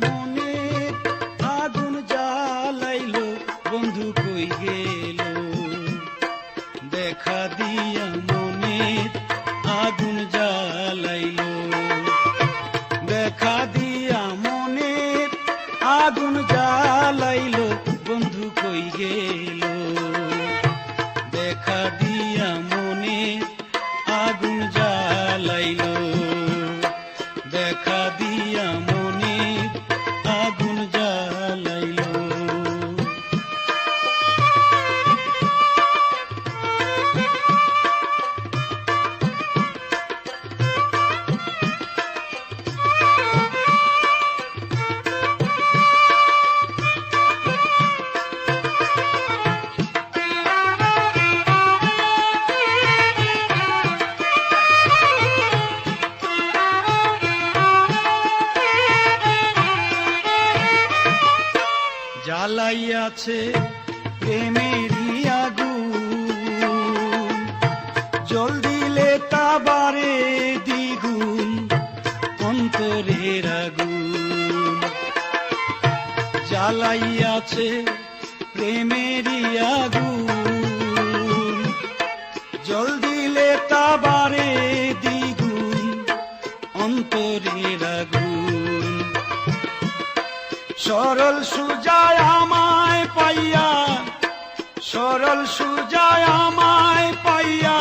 মনে আগুন জ্বালাইলো বন্ধু কই গেল দেখা দিয়া মনে আগুন জ্বালাইলো দেখা দিয়া মনে আগুন জ্বালাইলো বন্ধু কই গেল দেখা দিয়া মনে আগুন জ্বালাইলো দেখা দিয়া মনে আগুন জ্বালাইলো জ্বালাইয়াছে প্রেমেরই আগুন জল দিলে তা বাড়ে দ্বিগুণ অন্তরের আগুন জ্বালাইয়াছে প্রেমেরই আগুন জল দিলে তা বাড়ে দ্বিগুণ অন্তরের আগুন সরল সুজায় আমায় পাইয়া সরল সুজায় আমায় পাইয়া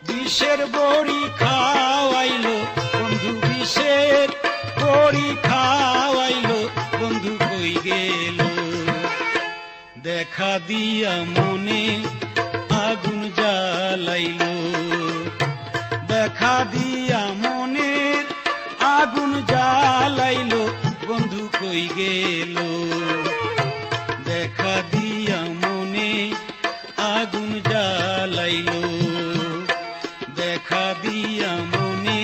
বিষের বড়ি খাওয়াইলো বন্ধু বিষের বড়ি খাওয়াইলো বন্ধু কই গেল দেখা দিয়া মনে আগুন জ্বালাইলো দেখা দিয়া মনের আগুন জ্বালাইলো বন্ধু কই গেল দেখা দিয়া মনে আগুন জ্বালাইলো দেখা দিয়া মনে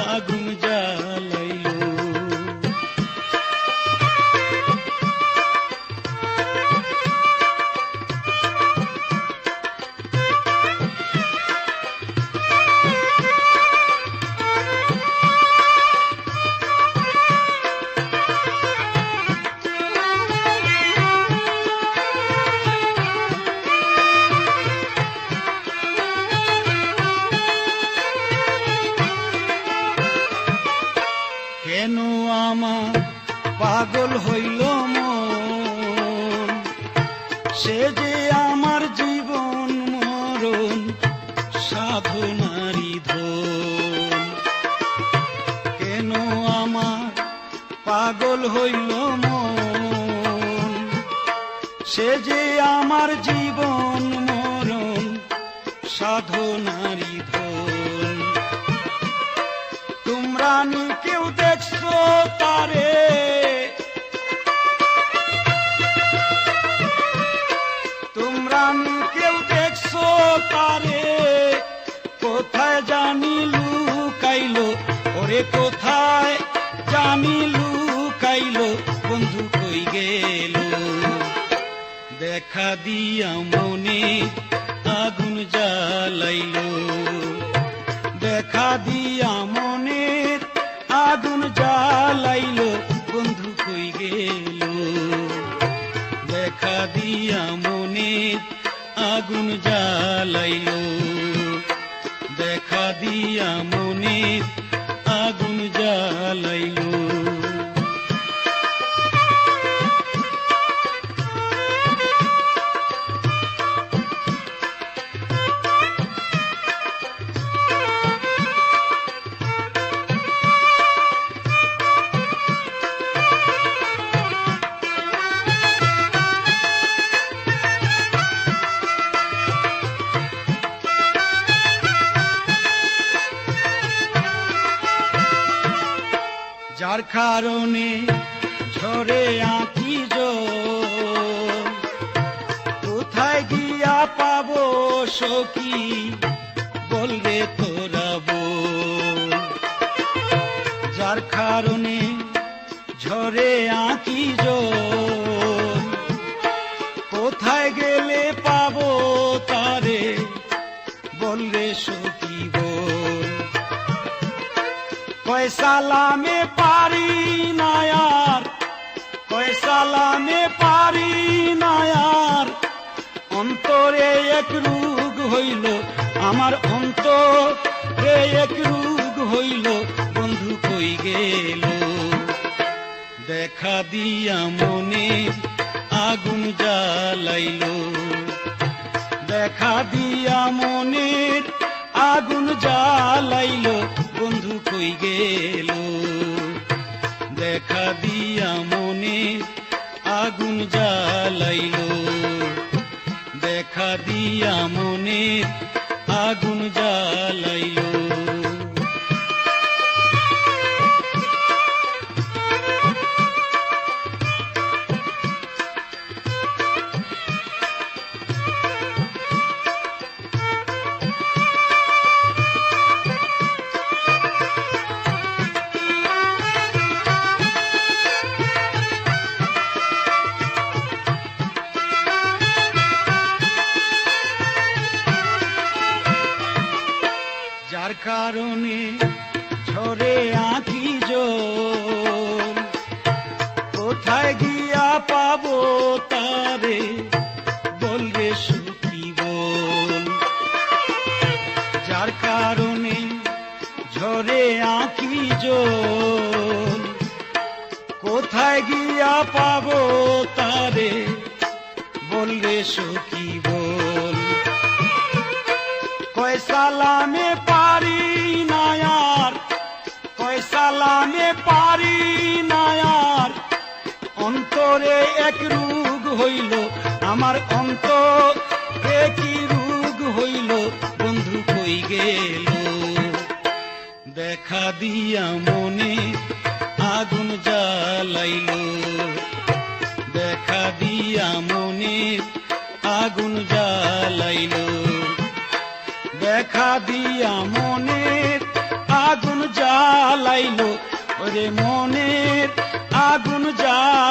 আগুন জ্বালাইলো কেন আমার পাগল হইল মন সে যে আমার জীবন মরণ সাধনারি ধন কেন আমার পাগল হইল মন সে যে আমার জীবন মরণ সাধনারি ধন তোমরা নি কেউ দেখছো তারে তোমরা নি কেউ দেখছো তারে কোথায় জানি লুকাইলো ওরে কোথায় জানি লুকাইলো বন্ধু কই গেল দেখা দিয়া মনে আগুন জ্বালাইলো দেখা দিয়া মনের আগুন জ্বালাইলো বন্ধু কই গেল দেখা দিয়া মনের আগুন জ্বালাইলো দেখা দিয়া মনের আগুন জ্বালাইলো যার কারণে ঝরে আঁকি জল কোথায় গিয়া পাবো সখী বলবে তোরা বল যার কারণে ঝরে আঁকি জল কোথায় গেলে পাবো তারে বলবে সখী বল সালামে পারি না সালামে পারি না আর, অন্তরে এক রোগ হইল আমার, অন্তরে এক রোগ হইল, বন্ধু কই গেল। দেখা দিয়া মনে আগুন জ্বালাইল, দেখা দিয়া মনের আগুন জ্বালাইল, বন্ধু কই গেল। দেখা দিয়া মনের আগুন জ্বালাইল, দেখা দিয়া মনের আগুন জ্বালাইল। যার কারণে ঝরে আঁখি জল, কোথায় গিয়া পাবো তারে, বলরে সুখী বল। যার কারণে ঝরে আঁখি জল, কোথায় গিয়া পাবো তারে, বলরে সুখী বল। কয় সালামে পারি না আর, কয় সালামে পারি না আর, অন্তরে এক রোগ হইল আমার, অন্তরে কি রোগ হইল, বন্ধু কই গেল। দেখা দিয়া মনে আগুন জ্বালাইল, দেখা দিয়া মনে আগুন জ্বালাইল, দেখা দিয়া মনের আগুন জ্বালাইল, ওরে মনের আগুন জ্বালাইল।